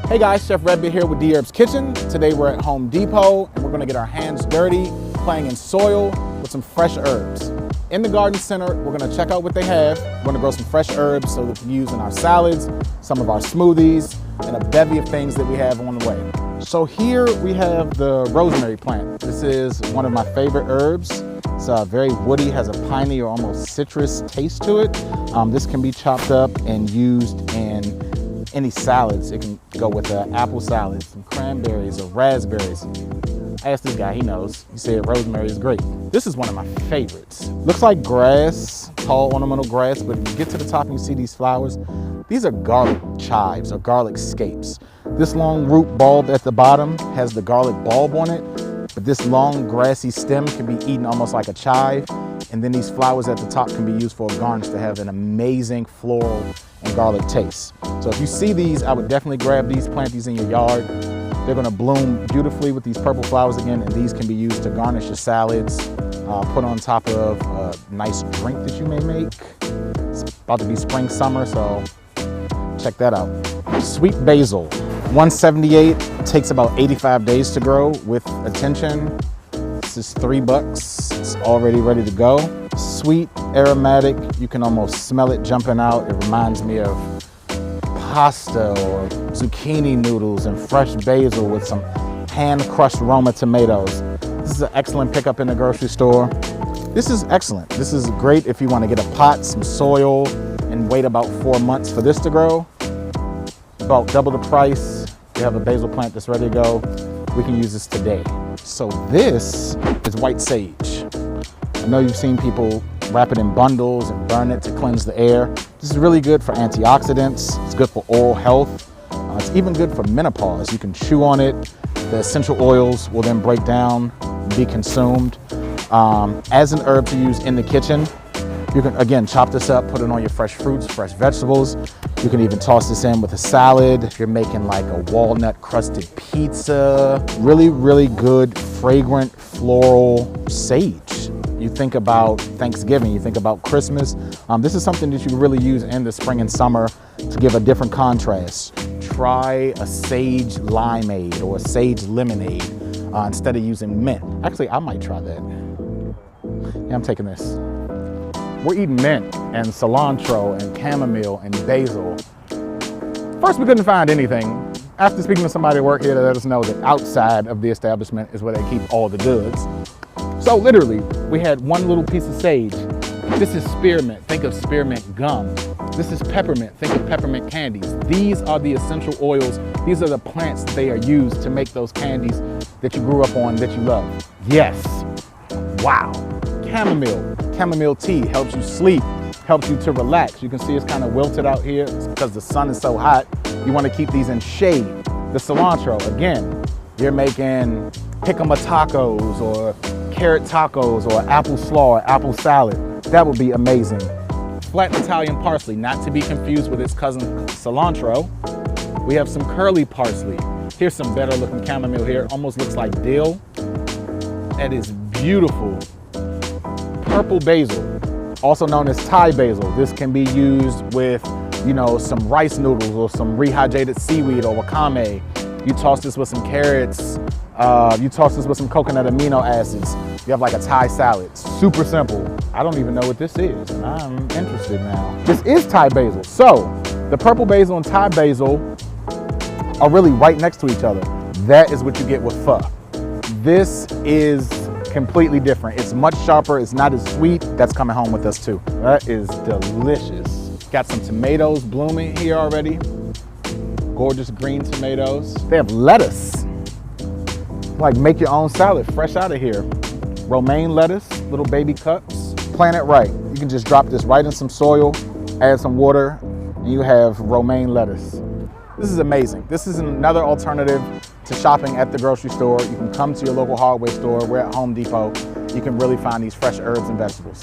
Hey guys, Chef Redbeard here with Dherbs Kitchen. Today we're at Home Depot and we're gonna get our hands dirty playing in soil with some fresh herbs. In the garden center, we're gonna check out what they have. We're gonna grow some fresh herbs so that we can use in our salads, some of our smoothies, and a bevy of things that we have on the way. So here we have the rosemary plant. This is one of my favorite herbs. It's very woody, has a piney or almost citrus taste to it. This can be chopped up and used in any salads. It can go with apple salad, some cranberries or raspberries. I asked this guy, he knows. He said rosemary is great. This is one of my favorites. Looks like grass, tall ornamental grass, but if you get to the top and you see these flowers, these are garlic chives or garlic scapes. This long root bulb at the bottom has the garlic bulb on it, but this long grassy stem can be eaten almost like a chive. And then these flowers at the top can be used for a garnish to have an amazing floral and garlic taste. So if you see these, I would definitely grab these, plant these in your yard. They're gonna bloom beautifully with these purple flowers again, and these can be used to garnish your salads, put on top of a nice drink that you may make. It's about to be spring, summer, so check that out. Sweet basil, 178, takes about 85 days to grow with attention. This is $3, it's already ready to go. Sweet, aromatic, you can almost smell it jumping out. It reminds me of pasta or zucchini noodles and fresh basil with some hand-crushed Roma tomatoes. This is an excellent pickup in the grocery store. This is excellent. This is great if you want to get a pot, some soil, and wait about 4 months for this to grow. About double the price. You have a basil plant that's ready to go. We can use this today. So this is white sage. I know you've seen people wrap it in bundles and burn it to cleanse the air. This is really good for antioxidants. It's good for oral health. It's even good for menopause. You can chew on it. The essential oils will then break down and be consumed. As an herb to use in the kitchen, you can, again, chop this up, put it on your fresh fruits, fresh vegetables. You can even toss this in with a salad if you're making like a walnut crusted pizza. Really, really good, fragrant, floral sage. You think about Thanksgiving, you think about Christmas. This is something that you can really use in the spring and summer to give a different contrast. Try a sage limeade or a sage lemonade instead of using mint. Actually, I might try that. Yeah, I'm taking this. We're eating mint and cilantro and chamomile and basil. First, we couldn't find anything. After speaking to somebody at work here, they let us know that outside of the establishment is where they keep all the goods. So literally, we had one little piece of sage. This is spearmint, think of spearmint gum. This is peppermint, think of peppermint candies. These are the essential oils. These are the plants that they are used to make those candies that you grew up on, that you love. Yes, wow. Chamomile tea helps you sleep, helps you to relax. You can see it's kind of wilted out here. It's because the sun is so hot. You want to keep these in shade. The cilantro, again, you're making jicama tacos or carrot tacos or apple slaw or apple salad. That would be amazing. Flat Italian parsley, not to be confused with its cousin cilantro. We have some curly parsley. Here's some better looking chamomile here. Almost looks like dill. That is beautiful. Purple basil, also known as Thai basil. This can be used with, you know, some rice noodles or some rehydrated seaweed or wakame. You toss this with some carrots. You toss this with some coconut amino acids. You have like a Thai salad. Super simple. I don't even know what this is, and I'm interested now. This is Thai basil. So the purple basil and Thai basil are really right next to each other. That is what you get with pho. This is completely different. It's much sharper. It's not as sweet. That's coming home with us too. That is delicious. Got some tomatoes blooming here already. Gorgeous green tomatoes. They have lettuce. Like make your own salad fresh out of here. Romaine lettuce, little baby cups. Plant it right. You can just drop this right in some soil, add some water, and you have romaine lettuce. This is amazing. This is another alternative to shopping at the grocery store. You can come to your local hardware store. We're at Home Depot. You can really find these fresh herbs and vegetables.